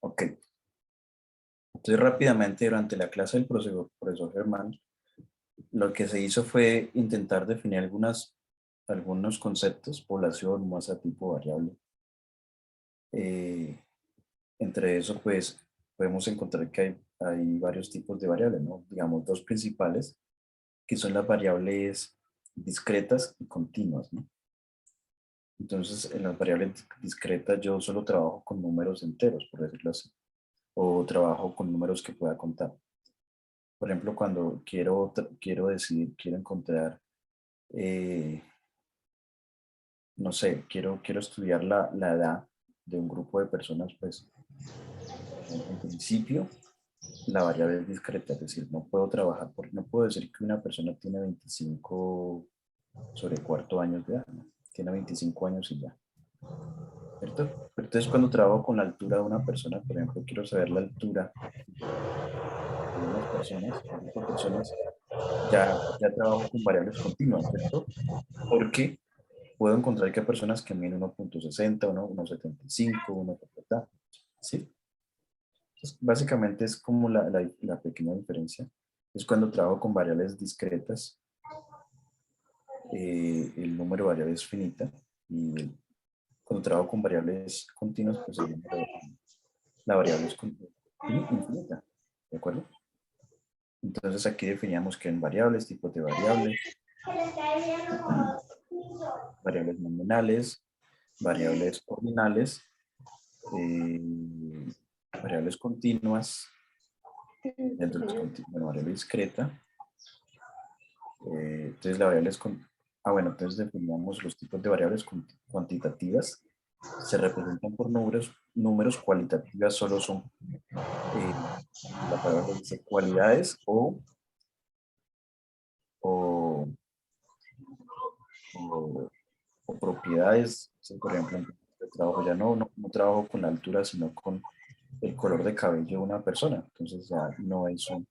Ok. Entonces rápidamente durante la clase del profesor Germán, lo que se hizo fue intentar definir algunos conceptos: población, masa, tipo, variable. Eh, Entre eso, pues, podemos encontrar que hay varios tipos de variables, ¿no? Digamos, dos principales, que son las variables discretas y continuas, ¿no? Entonces, en las variables discretas yo solo trabajo con números enteros, por decirlo así, o trabajo con números que pueda contar. Por ejemplo, cuando quiero encontrar, eh, no sé, quiero estudiar la edad de un grupo de personas, pues, en principio, la variable es discreta, es decir, no puedo decir que una persona tiene 25 sobre cuarto años de edad, ¿no? Tiene 25 años y ya, ¿cierto? Pero entonces cuando trabajo con la altura de una persona, por ejemplo, quiero saber la altura de unas personas, un grupo de personas, ya trabajo con variables continuas, ¿cierto? Porque puedo encontrar que hay personas que miden 1.60, 1.75, 1.70, ¿sí? Entonces, básicamente es como la pequeña diferencia. Es cuando trabajo con variables discretas, el número de variables es finita, y cuando trabajo con variables continuas, pues la variable es infinita, ¿de acuerdo? Entonces aquí definíamos que en variables, tipos de variables, variables nominales, variables ordinales, eh, variables continuas, dentro de bueno, variable discreta. Entonces la variable es bueno, entonces definimos los tipos de variables cuantitativas. Se representan por números cualitativas solo son, la palabra dice cualidades o, o, o propiedades. Sí, por ejemplo, en el trabajo ya no trabajo con la altura, sino con el color de cabello de una persona. Entonces ya no es una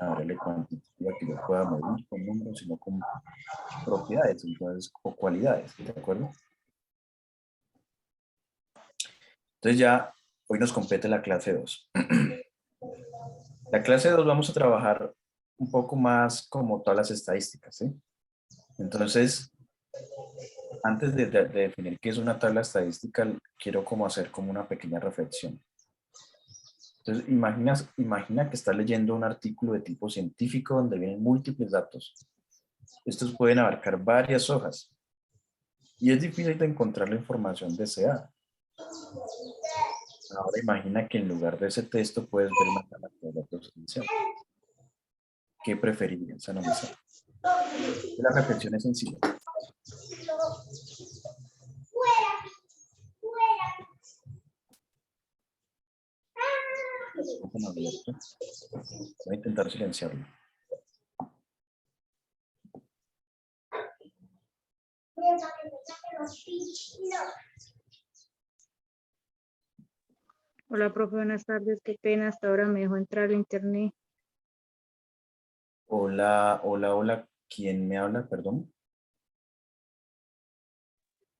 variable cuantitativa que yo pueda medir con números, sino con propiedades, entonces, o cualidades, ¿de acuerdo? Entonces ya hoy nos compete la clase 2. La clase 2 vamos a trabajar un poco más como todas las estadísticas, ¿sí? Entonces, antes de definir qué es una tabla estadística, quiero hacer como una pequeña reflexión. Entonces, imagina que estás leyendo un artículo de tipo científico donde vienen múltiples datos. Estos pueden abarcar varias hojas y es difícil de encontrar la información deseada. Ahora imagina que en lugar de ese texto puedes ver una tabla de datos inicial. ¿Qué preferirías analizar? La reflexión es sencilla. Voy a intentar silenciarlo. Hola, profe, buenas tardes. Qué pena, hasta ahora me dejó entrar a internet. Hola, hola, hola. ¿Quién me habla? Perdón.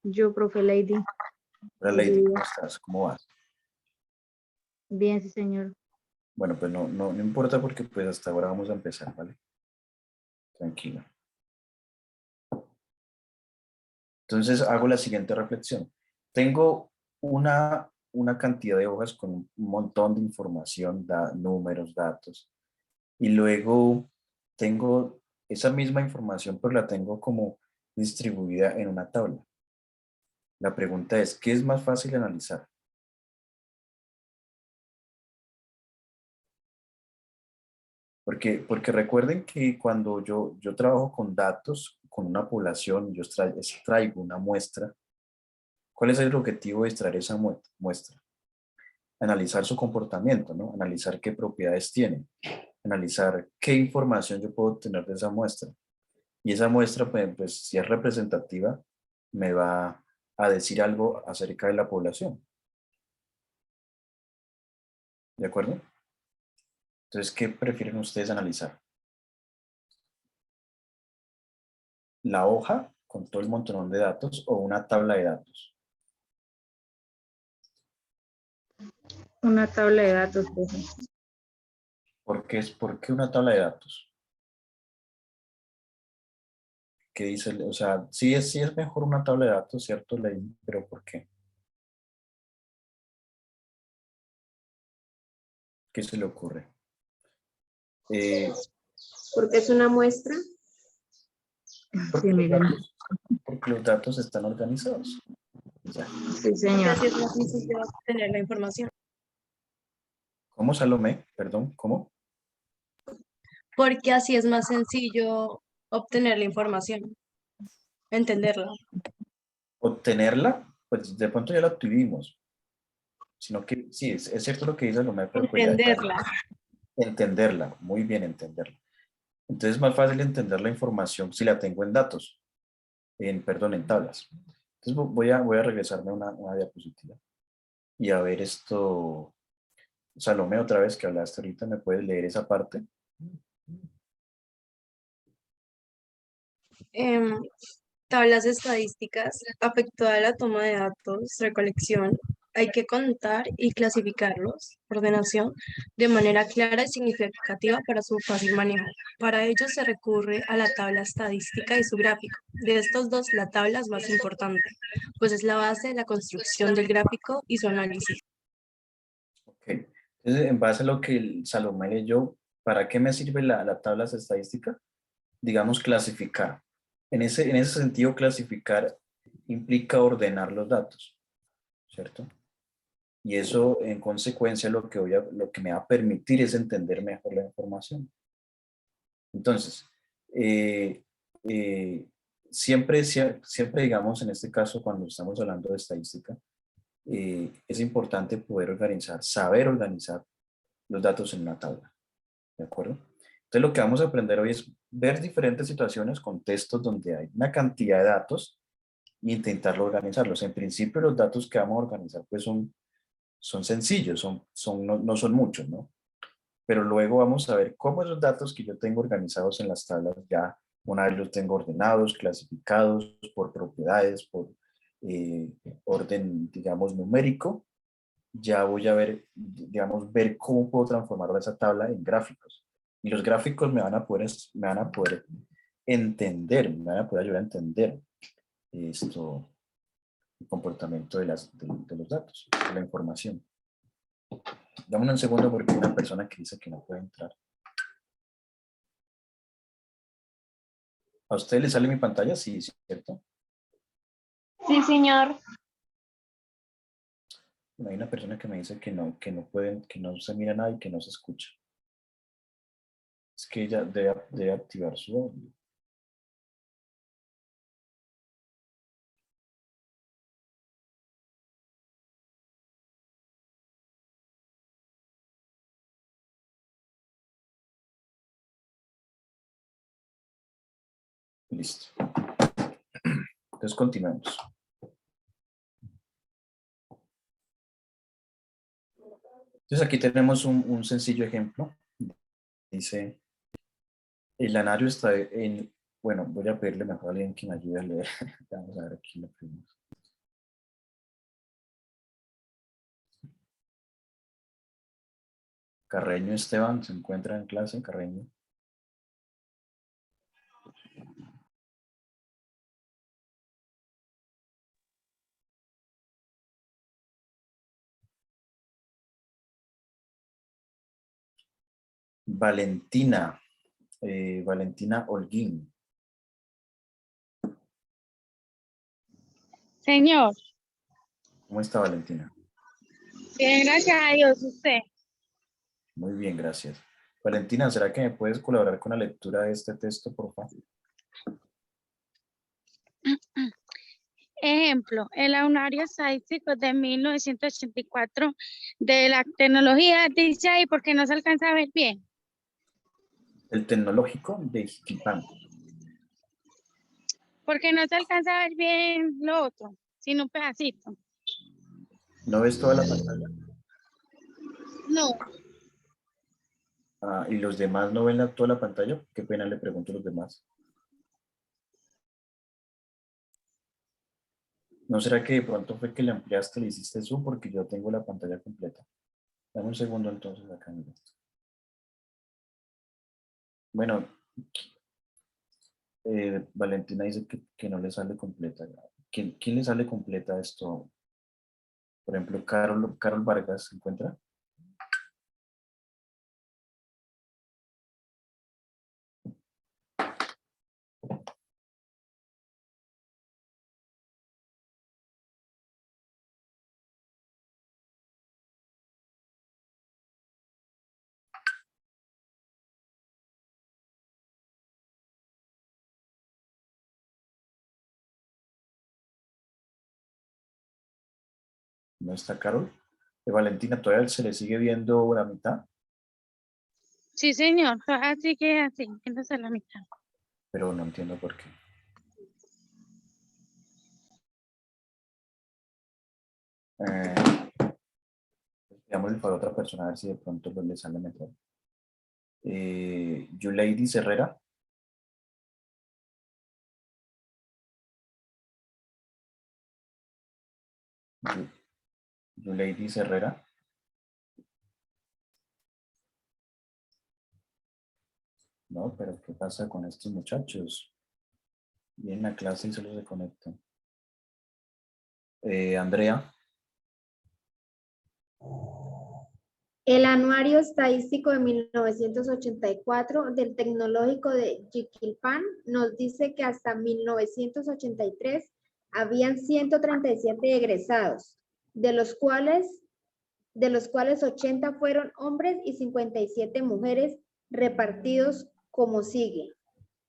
Yo, profe Lady. Hola, Lady, ¿cómo estás? ¿Cómo vas? Bien, sí, señor. Bueno, pues no importa porque pues hasta ahora vamos a empezar, ¿vale? Tranquila. Entonces hago la siguiente reflexión. Tengo una cantidad de hojas con un montón de información, números, datos, y luego tengo esa misma información, pero la tengo como distribuida en una tabla. La pregunta es, ¿qué es más fácil analizar? Porque recuerden que cuando yo trabajo con datos, con una población, yo extraigo una muestra. ¿Cuál es el objetivo de extraer esa muestra? Analizar su comportamiento, ¿no? Analizar qué propiedades tiene, analizar qué información yo puedo obtener de esa muestra. Y esa muestra, pues, si es representativa, me va a decir algo acerca de la población. ¿De acuerdo? Entonces, ¿qué prefieren ustedes analizar? ¿La hoja con todo el montón de datos o una tabla de datos? Una tabla de datos, profe. ¿Por qué una tabla de datos? ¿Qué dice? O sea, sí es mejor una tabla de datos, ¿cierto, Ley? Pero ¿por qué? ¿Qué se le ocurre? Eh, Porque es una muestra. Sí, porque miren. porque los datos están organizados. Ya. Sí, Porque señor. así es más sencillo obtener la información. ¿Cómo, Salomé? Perdón, ¿cómo? Porque así es más sencillo obtener la información, entenderla. Obtenerla, pues de pronto ya la tuvimos, sino que sí, es cierto lo que dice Salomé, pero pues ya Entenderla. entenderla, muy bien entenderla. Entonces es más fácil entender la información si la tengo en datos, perdón, en tablas. Entonces voy a regresarme a una diapositiva y a ver esto. Salomé, otra vez que hablaste ahorita, ¿me puedes leer esa parte? Em, Tablas estadísticas, afectada a la toma de datos, recolección. Hay que contar y clasificarlos, ordenación, de manera clara y significativa para su fácil manejo. Para ello se recurre a la tabla estadística y su gráfico. De estos dos, la tabla es más importante, pues es la base de la construcción del gráfico y su análisis. Ok. Entonces, en base a lo que el Salomé leyó, ¿para qué me sirve la tabla estadística? Digamos, clasificar. En ese sentido, clasificar implica ordenar los datos, ¿cierto? Y eso, en consecuencia, lo que me va a permitir es entender mejor la información. Entonces, eh, eh, siempre, digamos, en este caso, cuando estamos hablando de estadística, es importante poder organizar, saber organizar los datos en una tabla, ¿de acuerdo? Entonces, lo que vamos a aprender hoy es ver diferentes situaciones, contextos donde hay una cantidad de datos e intentarlo organizarlos. En principio, los datos que vamos a organizar pues son sencillos, no son muchos, ¿no? Pero luego vamos a ver cómo esos datos que yo tengo organizados en las tablas ya una vez los tengo ordenados, clasificados por propiedades, por orden, digamos, numérico, ya voy a ver, digamos, ver cómo puedo transformar esa tabla en gráficos. Y los gráficos me van a poder entender, me van a poder ayudar a entender esto, el comportamiento de los datos, de la información. Dame un segundo porque hay una persona que dice que no puede entrar. ¿A usted le sale mi pantalla? Sí, ¿cierto? Sí, señor. Bueno, hay una persona que me dice que no pueden, que no se mira nada y que no se escucha. Es que ella debe activar su audio. Listo. Entonces continuemos. Entonces aquí tenemos un sencillo ejemplo. Dice, el anario está en... Bueno, voy a pedirle mejor a alguien que me ayude a leer. Vamos a ver aquí lo primero. Carreño Esteban se encuentra en clase, Carreño. Valentina, Valentina Holguín. Señor. ¿Cómo está Valentina? Bien, gracias a Dios, usted. Muy bien, gracias. Valentina, ¿será que me puedes colaborar con la lectura de este texto, por favor? Ejemplo, el anuario estadístico de 1984 de la tecnología dice ahí porque no se alcanza a ver bien. El tecnológico de Jiquipán. Porque no se alcanza a ver bien lo otro, sino un pedacito. ¿No ves toda la pantalla? No, Ah, ¿y los demás no ven toda la pantalla? Qué pena, le pregunto a los demás. ¿No será que de pronto fue que le ampliaste, le hiciste zoom porque yo tengo la pantalla completa? Dame un segundo entonces acá. Mira. Bueno, Valentina dice que no le sale completa. ¿Quién le sale completa esto? Por ejemplo, Carol Vargas, ¿se encuentra? ¿No está Carol? Valentina, ¿todavía se le sigue viendo la mitad? Sí, señor, así que así, entonces la mitad. Pero no entiendo por qué. Veamos para otra persona a ver si de pronto le sale mejor. Yuleidi Herrera. Yuleidi Herrera. No, pero ¿qué pasa con estos muchachos? Vienen a clase y solo se conectan. Andrea. El Anuario Estadístico de 1984 del Tecnológico de Jiquilpan nos dice que hasta 1983 habían 137 egresados, de los cuales 80 fueron hombres y 57 mujeres, repartidos como sigue.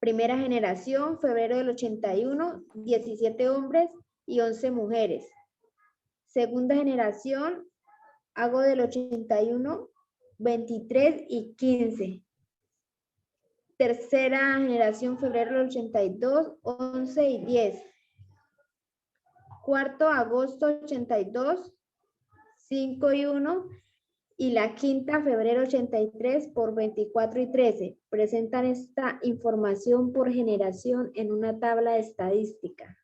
Primera generación, febrero del 81, 17 hombres y 11 mujeres. Segunda generación, hago del 81, 23 y 15. Tercera generación, febrero del 82, 11 y 10. Cuarto, agosto 82, 5 y 1. Y la quinta, febrero 83, por 24 y 13. Presentan esta información por generación en una tabla estadística.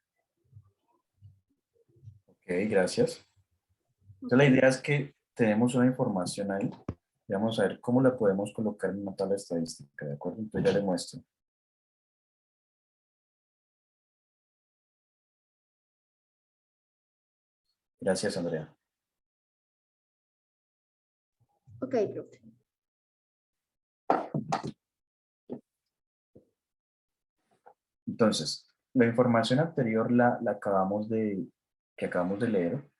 Ok, gracias. Entonces la idea es que tenemos una información ahí. Vamos a ver cómo la podemos colocar en una tabla estadística, ¿de acuerdo? Entonces ya le muestro. Gracias, Andrea. Ok, profe. Entonces, la información anterior que acabamos de leer,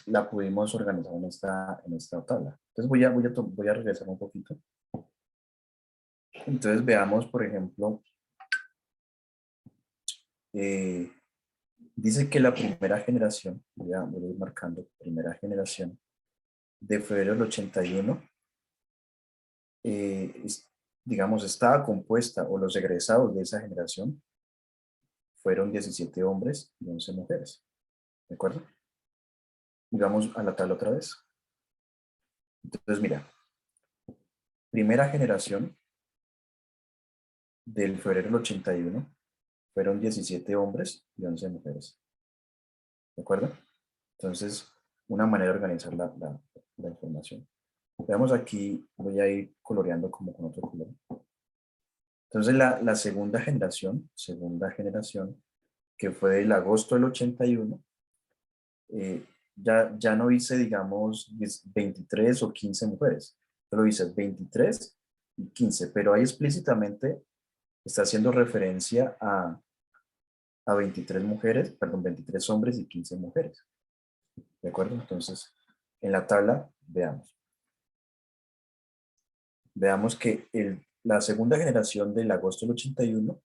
la pudimos organizar en esta tabla. Entonces voy a regresar un poquito. Entonces veamos, por ejemplo, dice que la primera generación, voy a ir marcando, primera generación de febrero del 81, digamos, estaba compuesta, o los egresados de esa generación fueron 17 hombres y 11 mujeres. ¿De acuerdo? Digamos a la tabla otra vez. Entonces, mira, primera generación del febrero del 81 fueron 17 hombres y 11 mujeres. ¿De acuerdo? Entonces, una manera de organizar la información. Veamos aquí, voy a ir coloreando como con otro color. Entonces, la segunda generación, que fue del agosto del 81, ya no hice, digamos, 23 o 15 mujeres. Solo hice 23 y 15, pero ahí explícitamente está haciendo referencia a 23 mujeres, perdón, 23 hombres y 15 mujeres. ¿De acuerdo? Entonces, en la tabla, veamos que la segunda generación del agosto del 81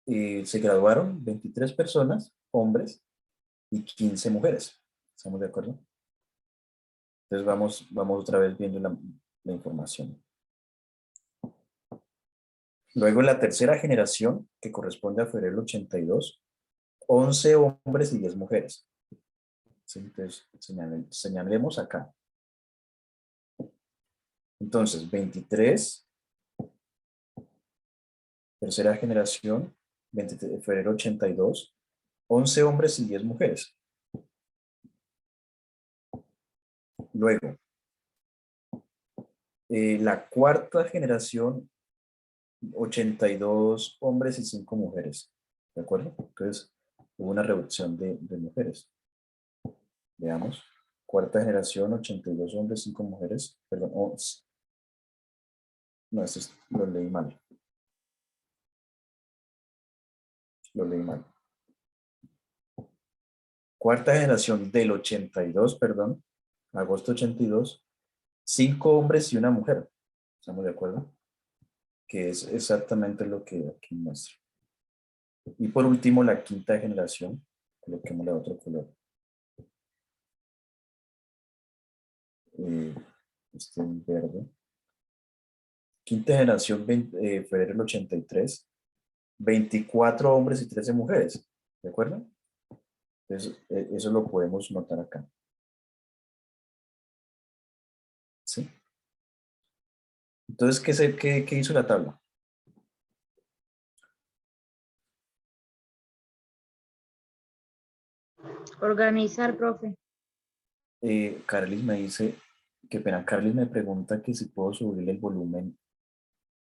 se graduaron 23 personas, hombres, y 15 mujeres. ¿Estamos de acuerdo? Entonces vamos otra vez viendo la información. Luego la tercera generación, que corresponde a febrero del 82, 11 hombres y 10 mujeres. Entonces señalemos acá. Entonces 23, tercera generación, 23 de febrero 82, 11 hombres y 10 mujeres. Luego, La cuarta generación, 82 hombres y 5 mujeres. ¿De acuerdo? Entonces, hubo una reducción de mujeres. Veamos. Cuarta generación, 82 hombres, 5 mujeres. Perdón. No, lo leí mal. Lo leí mal. Cuarta generación del 82, perdón. Agosto 82. 5 hombres y una mujer. ¿Estamos de acuerdo? Que es exactamente lo que aquí muestra. Y por último, la quinta generación. Coloquémosle otro color. Este en verde. Quinta generación, febrero del 83. 24 hombres y 13 mujeres. ¿De acuerdo? Entonces, eso lo podemos notar acá. ¿Sí? Entonces, ¿qué hizo la tabla? Organizar, profe. Carlis me dice, qué pena, Carlis me pregunta que si puedo subirle el volumen,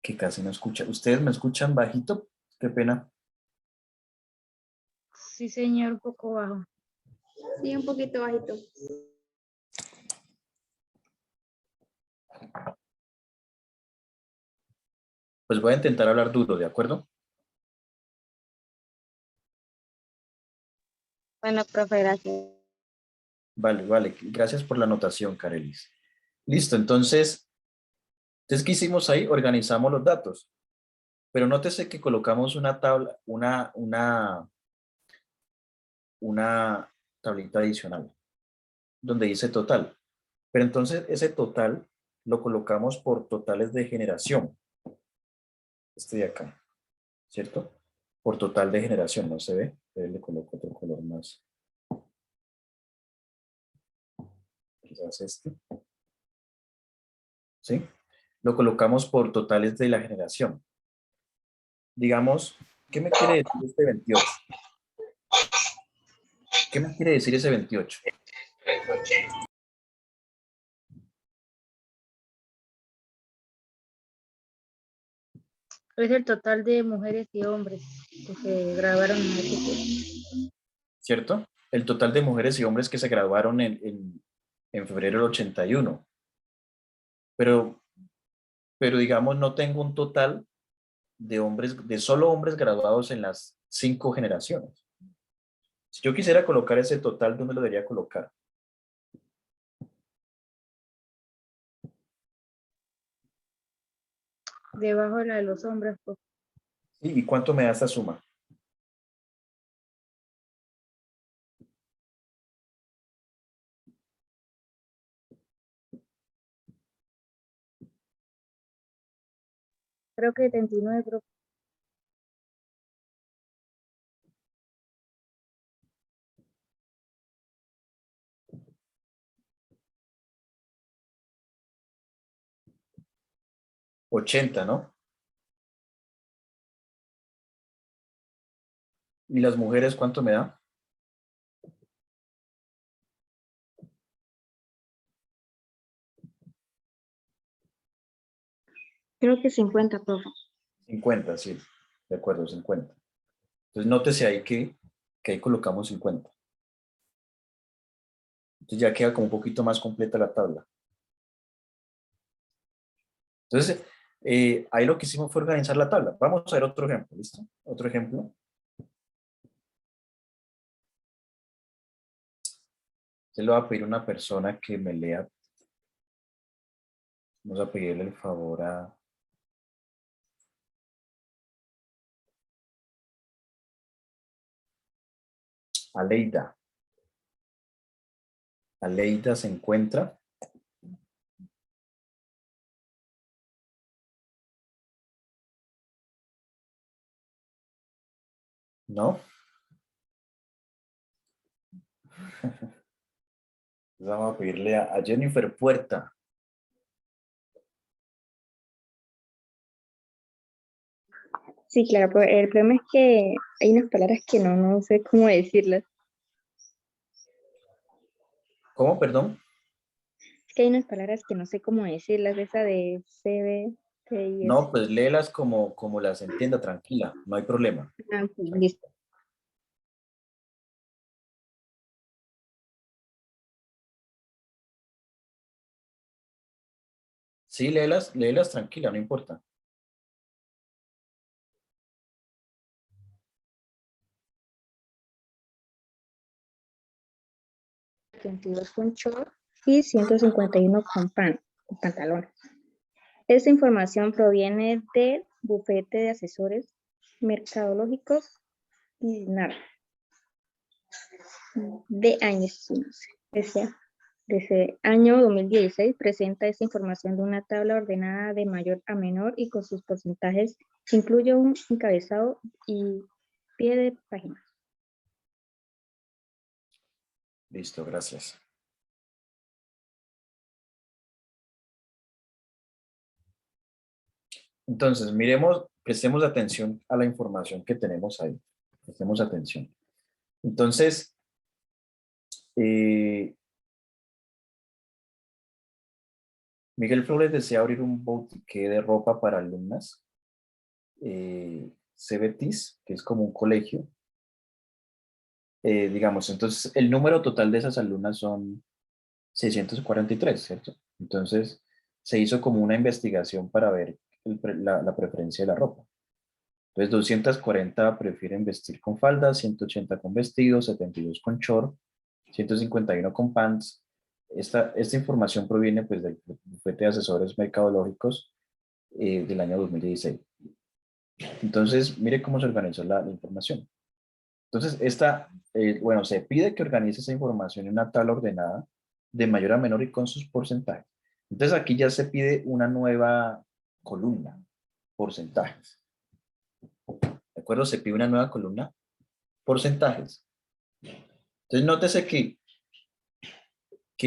que casi no escucha. ¿Ustedes me escuchan bajito? Qué pena. Sí, señor, un poco bajo. Sí, un poquito bajito. Pues voy a intentar hablar duro, ¿de acuerdo? Bueno, profe, gracias. Vale, vale. Gracias por la anotación, Carelis. Listo, entonces, ¿qué hicimos ahí? Organizamos los datos. Pero nótese que colocamos una tabla, una tablita adicional, donde dice total. Pero entonces ese total lo colocamos por totales de generación. Este de acá, ¿cierto? Por total de generación, ¿no se ve? Le coloco otro color más. Quizás este. ¿Sí? Lo colocamos por totales de la generación. Digamos, ¿qué me quiere decir este 28? ¿Qué me quiere decir ese 28? Es el total de mujeres y hombres que se grabaron en este curso. ¿Cierto? El total de mujeres y hombres que se graduaron en febrero del 81. Pero digamos, no tengo un total de hombres, de solo hombres graduados en las 5 generaciones. Si yo quisiera colocar ese total, ¿dónde lo debería colocar? Debajo de la de los hombres, profe. ¿Y cuánto me da esta suma? Creo que 79, profe. $80, ¿no? ¿Y las mujeres cuánto me da? Creo que 50, profe. 50, sí. De acuerdo, 50. Entonces, nótese ahí que ahí colocamos 50. Entonces ya queda como un poquito más completa la tabla. Entonces, ahí lo que hicimos fue organizar la tabla. Vamos a ver otro ejemplo, ¿listo? Otro ejemplo. Se lo va a pedir a una persona que me lea. Vamos a pedirle el favor a Aleida. Aleida se encuentra. ¿No? Vamos a pedirle a Jennifer Puerta. Sí, claro, pero el problema es que hay unas palabras que no sé cómo decirlas. ¿Cómo, perdón? que hay unas palabras que no sé cómo decirlas, esa de CB, TIS. No, pues léelas como las entienda, tranquila, no hay problema. Ah, ok, listo. Sí, léelas tranquila, no importa. 22 con short y 151 con pantalón. Esta información proviene del bufete de asesores mercadológicos y nada de años, no sé, desde año 2016 presenta esta información de una tabla ordenada de mayor a menor y con sus porcentajes. Incluye un encabezado y pie de página. Listo, gracias. Entonces, prestemos atención a la información que tenemos ahí. Prestemos atención. Entonces, Miguel Flores desea abrir un boutique de ropa para alumnas. CBTIS, que es como un colegio. Digamos, entonces el número total de esas alumnas son 643, ¿cierto? Entonces, se hizo como una investigación para ver la preferencia de la ropa. Entonces, 240 prefieren vestir con faldas, 180 con vestidos, 72 con short, 151 con pants. Esta información proviene pues, del bufete de asesores mercadológicos del año 2016. Entonces, mire cómo se organizó la información. Entonces, bueno, se pide que organice esa información en una tabla ordenada de mayor a menor y con sus porcentajes. Entonces, aquí ya se pide una nueva columna, porcentajes. ¿De acuerdo? Se pide una nueva columna, porcentajes. Entonces, nótese que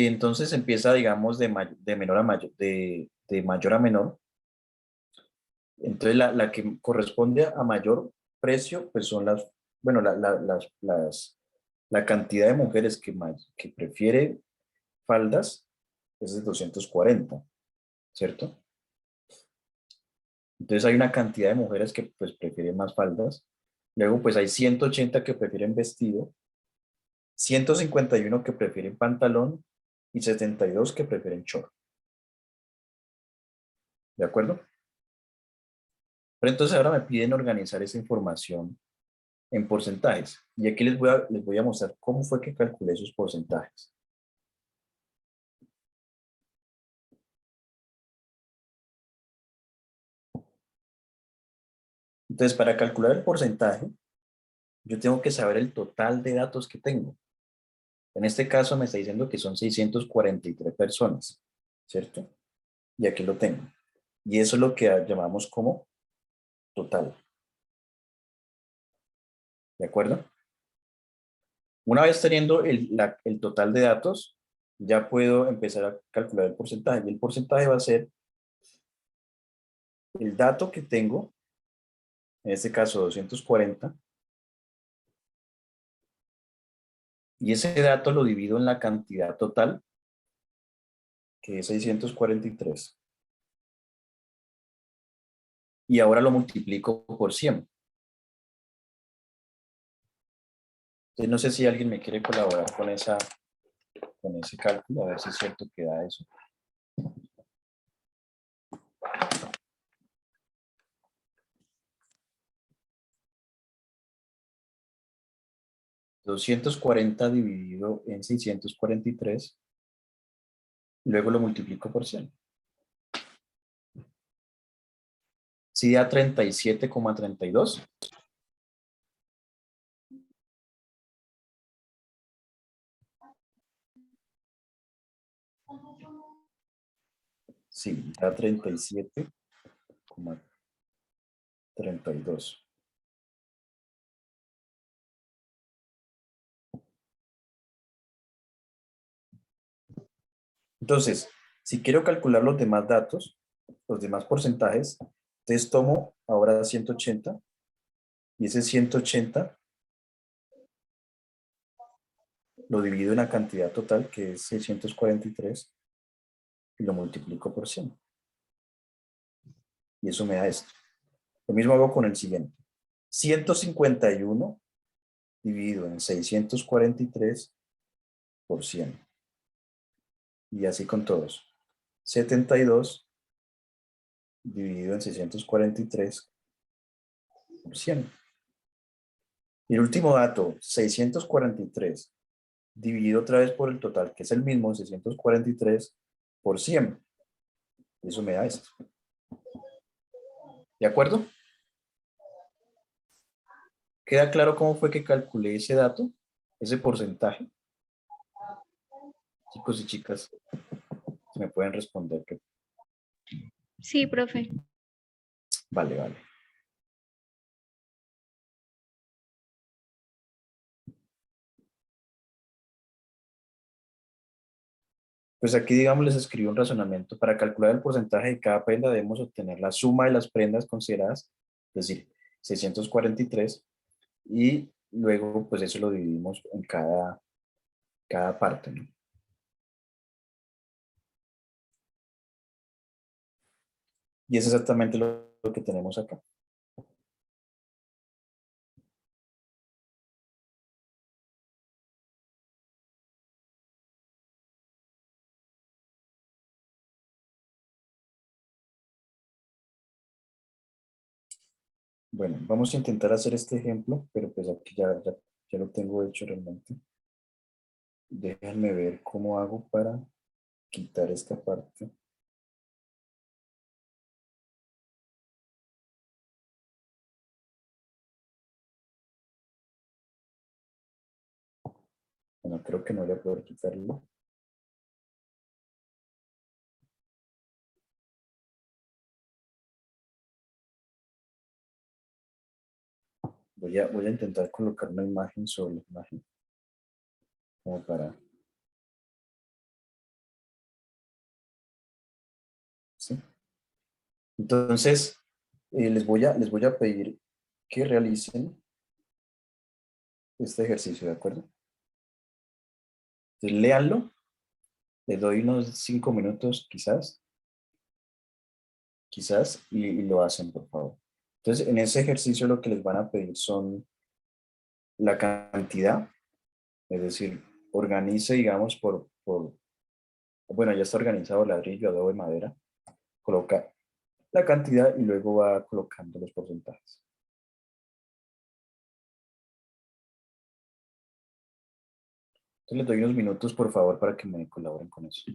entonces empieza, digamos, de menor a mayor, de mayor a menor. Entonces, la que corresponde a mayor precio, pues son bueno, la cantidad de mujeres que prefiere faldas es de 240, ¿cierto? Entonces hay una cantidad de mujeres que pues prefieren más faldas. Luego pues hay 180 que prefieren vestido, 151 que prefieren pantalón y 72 que prefieren short. ¿De acuerdo? Pero entonces ahora me piden organizar esa información en porcentajes. Y aquí les voy a mostrar cómo fue que calculé esos porcentajes. Entonces, para calcular el porcentaje, yo tengo que saber el total de datos que tengo. En este caso me está diciendo que son 643 personas, ¿cierto? Y aquí lo tengo. Y eso es lo que llamamos como total. ¿De acuerdo? Una vez teniendo el total de datos, ya puedo empezar a calcular el porcentaje. Y el porcentaje va a ser el dato que tengo, en este caso 240, y ese dato lo divido en la cantidad total, que es 643. Y ahora lo multiplico por 100. Entonces, no sé si alguien me quiere colaborar con ese cálculo, a ver si es cierto que da eso. $240 dividido en 643, luego lo multiplico por 100. ¿Sí da 37,32? Sí, da 37,32. Entonces, si quiero calcular los demás datos, los demás porcentajes, entonces tomo ahora 180 y ese 180 lo divido en la cantidad total, que es 643, y lo multiplico por 100. Y eso me da esto. Lo mismo hago con el siguiente. 151 dividido en 643 por 100. Y así con todos. 72 dividido en 643 por 100. Y el último dato, 643 dividido otra vez por el total, que es el mismo, 643 por 100. Eso me da esto. ¿De acuerdo? ¿Queda claro cómo fue que calculé ese dato? Ese porcentaje. Chicos y chicas, me pueden responder que Sí, profe. vale, vale. Pues aquí, digamos, les escribo un razonamiento. Para calcular el porcentaje de cada prenda debemos obtener la suma de las prendas consideradas, es decir, 643, y luego pues eso lo dividimos en cada parte, ¿no? Y es exactamente lo que tenemos acá. Bueno, vamos a intentar hacer este ejemplo, pero pues aquí ya lo tengo hecho realmente. Déjenme ver cómo hago para quitar esta parte. Bueno, creo que no voy a poder quitarlo. Voy a intentar colocar una imagen sobre la imagen. Como para... ¿sí? Entonces, les voy a pedir que realicen este ejercicio, ¿de acuerdo? Entonces, léanlo. Les doy unos 5 minutos, quizás, y lo hacen, por favor. Entonces, en ese ejercicio lo que les van a pedir son la cantidad, es decir, organice, digamos, bueno, ya está organizado ladrillo, adobe, madera, coloca la cantidad y luego va colocando los porcentajes. Entonces les doy unos minutos, por favor, para que me colaboren con eso.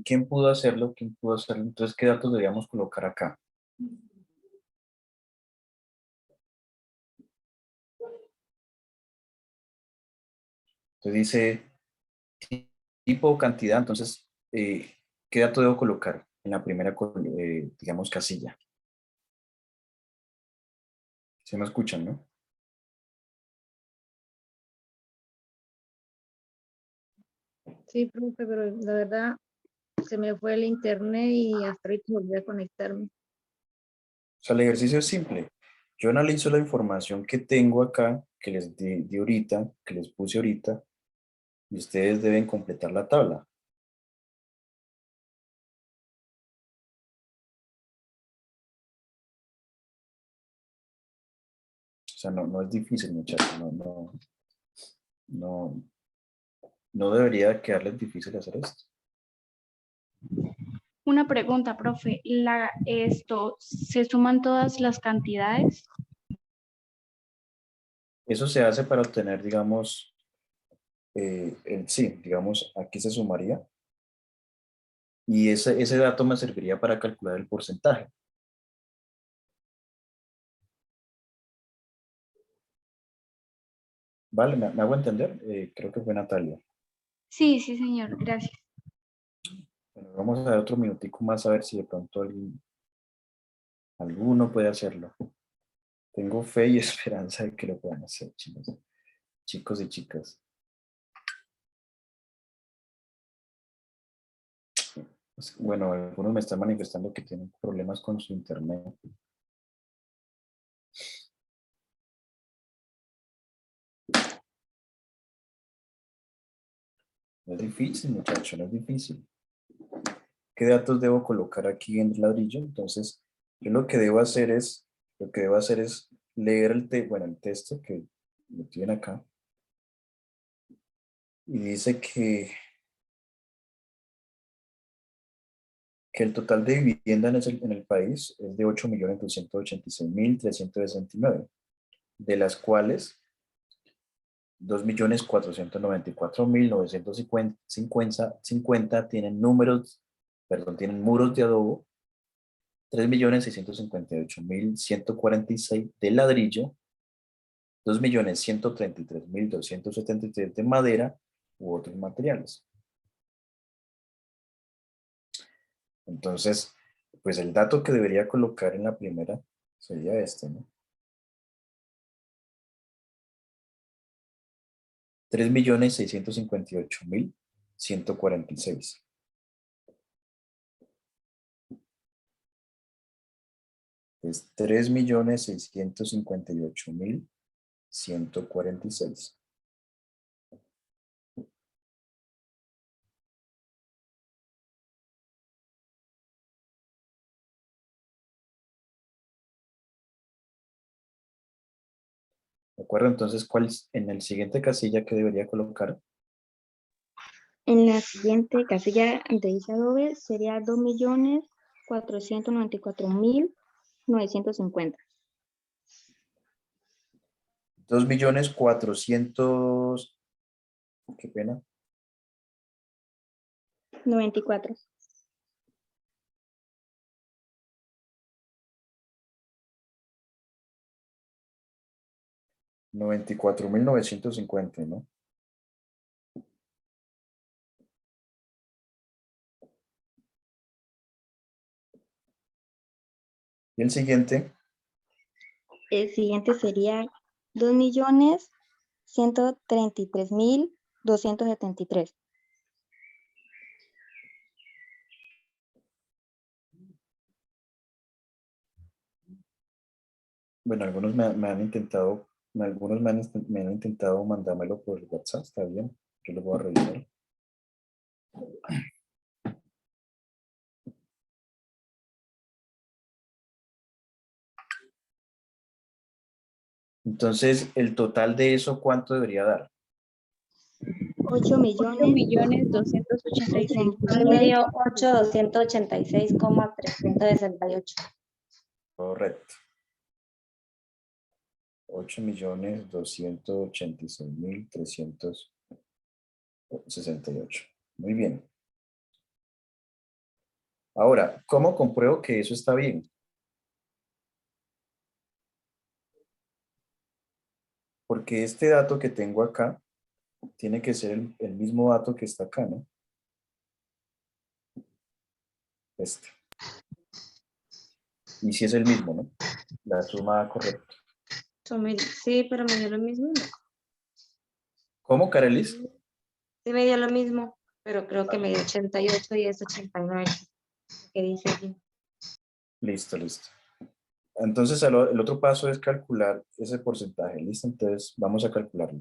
¿Quién pudo hacerlo? ¿Quién pudo hacerlo? Entonces, ¿qué datos deberíamos colocar acá? Entonces dice tipo o cantidad, entonces, ¿qué dato debo colocar en la primera, digamos, casilla? ¿Se me escuchan, no? Sí, profe, pero la verdad se me fue el internet y hasta ahorita volví a conectarme. O sea, el ejercicio es simple. Yo analizo la información que tengo acá, que les di ahorita, que les puse ahorita, y ustedes deben completar la tabla. O sea, no es difícil, muchachos. No, no debería quedarles difícil hacer esto. Una pregunta, profe. ¿Se suman todas las cantidades? Eso se hace para obtener, digamos, sí, digamos, aquí se sumaría. Y ese dato me serviría para calcular el porcentaje. ¿Vale? ¿Me hago entender? Creo que fue Natalia. Sí, sí, señor. Gracias. Bueno, vamos a dar otro minutico más a ver si de pronto alguno puede hacerlo. Tengo fe y esperanza de que lo puedan hacer, chicos y chicas. Bueno, algunos me están manifestando que tienen problemas con su internet. No es difícil, muchachos, no es difícil. ¿Qué datos debo colocar aquí en el ladrillo? Entonces, yo lo que debo hacer es leer el texto que lo tienen acá. Y dice que el total de vivienda en el país es de 8.286.369, de las cuales 2.494.950 tienen muros de adobo, 3.658.146 de ladrillo, 2.133.273 de madera u otros materiales. Entonces, pues el dato que debería colocar en la primera sería este, ¿no? 3.658.146. Es 3.658.146. ¿De acuerdo? Entonces, en el siguiente casilla que debería colocar? En la siguiente casilla de dice adobe sería 2.494.950. 2.400.000, qué pena. 94. 94.950, ¿no? Y el siguiente, El siguiente sería 2.133.273. bueno, algunos me han intentado, me han intentado mandármelo por WhatsApp, está bien, yo lo voy a revisar. Entonces, el total de eso, ¿cuánto debería dar? 8.286.000. Medio 8.286.368. Correcto. 8.286.368. Muy bien. Ahora, ¿cómo compruebo que eso está bien? Porque este dato que tengo acá tiene que ser el mismo dato que está acá, ¿no? Este. Y si es el mismo, ¿no? La suma correcta. Sí, pero me dio lo mismo. ¿Cómo, Carelis? Sí, me dio lo mismo, pero creo que me dio 88 y es 89. ¿Qué dice aquí? Listo, listo. Entonces, el otro paso es calcular ese porcentaje. ¿Listo? Entonces, vamos a calcularlo.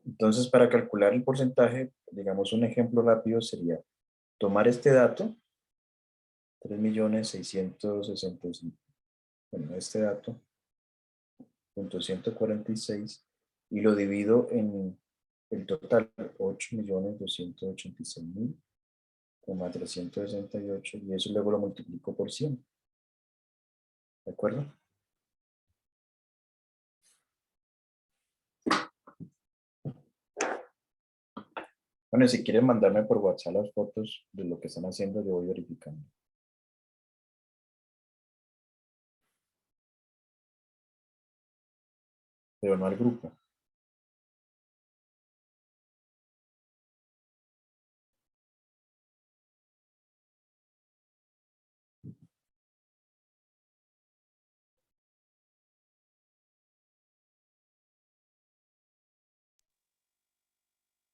Entonces, para calcular el porcentaje, digamos un ejemplo rápido sería tomar este dato, 3.665.000, bueno, este dato, .146, y lo divido en el total, 8.286.368, y eso luego lo multiplico por 100. ¿De acuerdo? Bueno, si quieren mandarme por WhatsApp las fotos de lo que están haciendo, yo voy verificando. Pero no al grupo.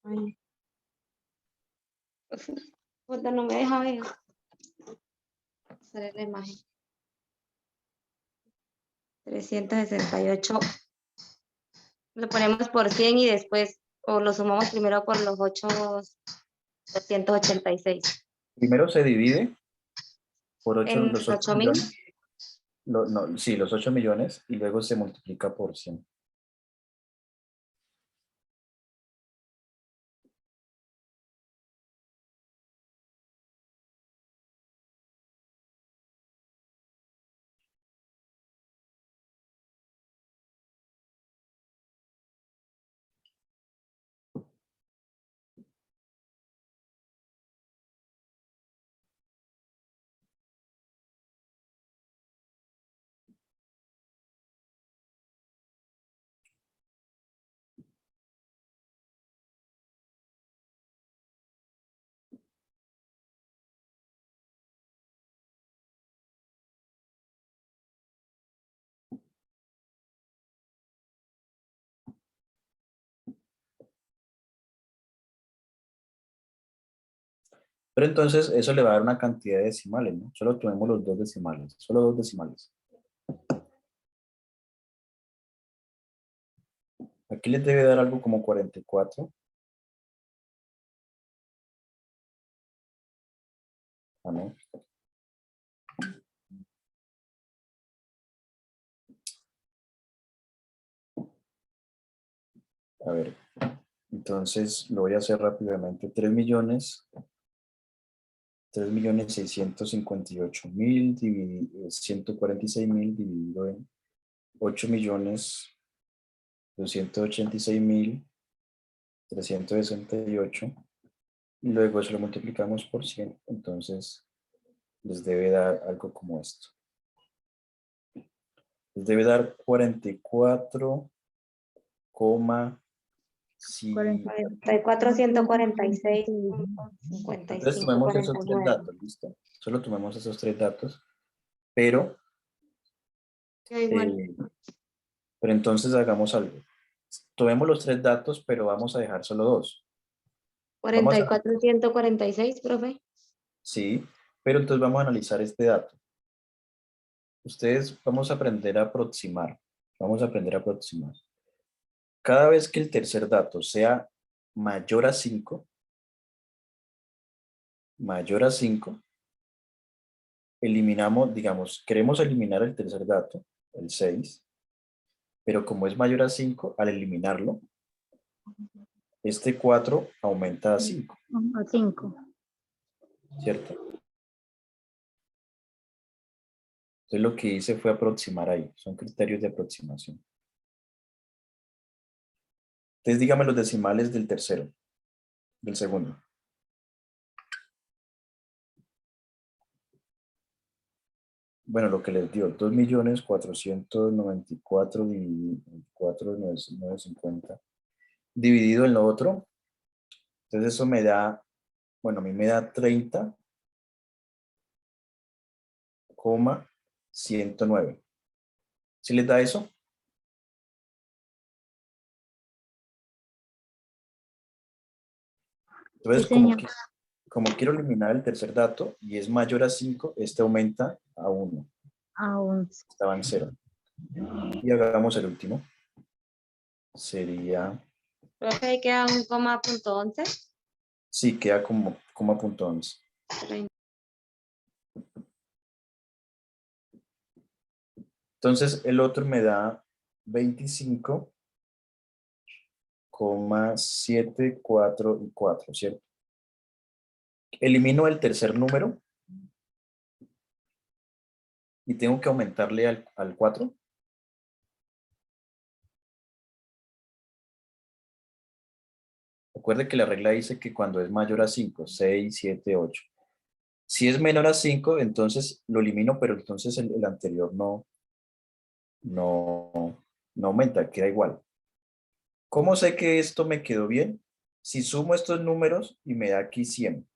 Ay. Puta, no me deja ver. Sale la imagen. 368. Lo ponemos por 100 y después, o lo sumamos primero por los 8.286. Primero se divide por 8, En los 8 8.000. millones. No, sí, los 8 millones, y luego se multiplica por 100. Pero entonces eso le va a dar una cantidad de decimales, ¿no? Solo tomemos los dos decimales, solo dos decimales. Aquí les debe dar algo como 44. Ah, no. A ver, entonces lo voy a hacer rápidamente. 3.658.000 146.000 dividido en 8.286.368, y luego eso lo multiplicamos por 100, entonces les debe dar algo como esto. Les debe dar 44,4 Si, 44, 146, 55, entonces tomemos esos 3 49. datos, ¿listo? Solo tomemos esos 3 datos, pero, pero entonces hagamos algo. Tomemos los 3 datos, pero vamos a dejar solo 2. 44, 146, profe. Sí, pero entonces vamos a analizar este dato. Ustedes vamos a aprender a aproximar. Vamos a aprender a aproximar. Cada vez que el tercer dato sea mayor a 5, eliminamos, digamos, queremos eliminar el tercer dato, el 6, pero como es mayor a 5, al eliminarlo, este 4 aumenta a 5, A 5. ¿cierto? Entonces lo que hice fue aproximar ahí, son criterios de aproximación. Entonces dígame los decimales del tercero, del segundo. Bueno, lo que les dio, 2.494.000 dividido 4.950 dividido en lo otro. Entonces eso me da, bueno, a mí me da 30,109. ¿Sí les da eso? Entonces, Sí, señor. como quiero eliminar el tercer dato y es mayor a 5, este aumenta a 1. Aún. Estaba en 0. Y hagamos el último. Sería, Profe, ahí queda un coma punto 11. sí, queda como punto 11. Entonces, el otro me da 25,744, ¿cierto? Elimino el tercer número y tengo que aumentarle al 4. Recuerde que la regla dice que cuando es mayor a 5, 6, 7, 8. Si es menor a 5, entonces lo elimino, pero entonces el anterior no aumenta, queda igual. ¿Cómo sé que esto me quedó bien? Si sumo estos números y me da aquí 100.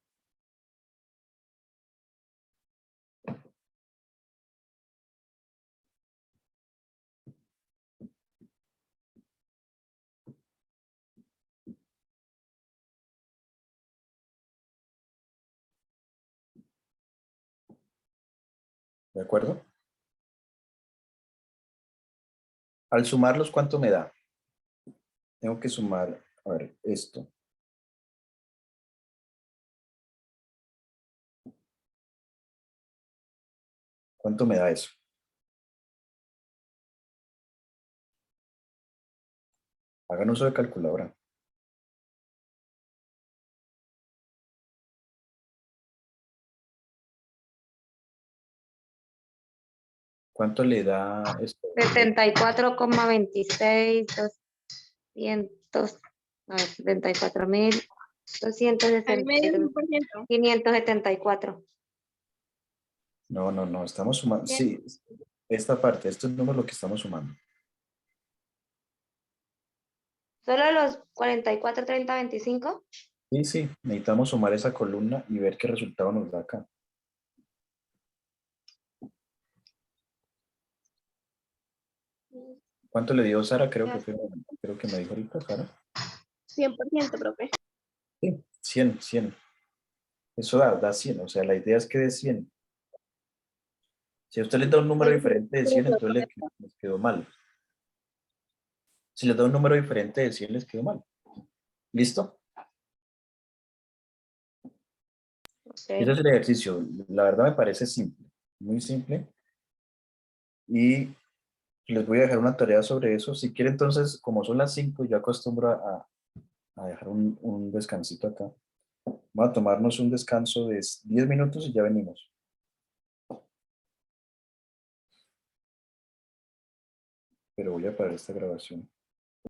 ¿De acuerdo? Al sumarlos, ¿cuánto me da? Tengo que sumar, a ver, esto. ¿Cuánto me da eso? Hagan uso de calculadora. ¿Cuánto le da esto? 74,26, 200, a ver, 74.262, 574. No, estamos sumando. Sí, esta parte, esto es número lo que estamos sumando. ¿Solo los 44, 30, 25? Sí, necesitamos sumar esa columna y ver qué resultado nos da acá. ¿Cuánto le dio Sara? Creo que me dijo ahorita, Sara. 100%, profe. Sí, 100. Eso da 100, o sea, la idea es que dé 100. Si a usted les da un número diferente de 100, entonces les quedó mal. Si les da un número diferente de 100, les quedó mal. ¿Listo? Okay. Ese es el ejercicio. La verdad me parece simple, muy simple. Y les voy a dejar una tarea sobre eso. Si quiere, entonces, como son las 5, yo acostumbro a dejar un descansito acá. Vamos a tomarnos un descanso de 10 minutos y ya venimos. Pero voy a parar esta grabación.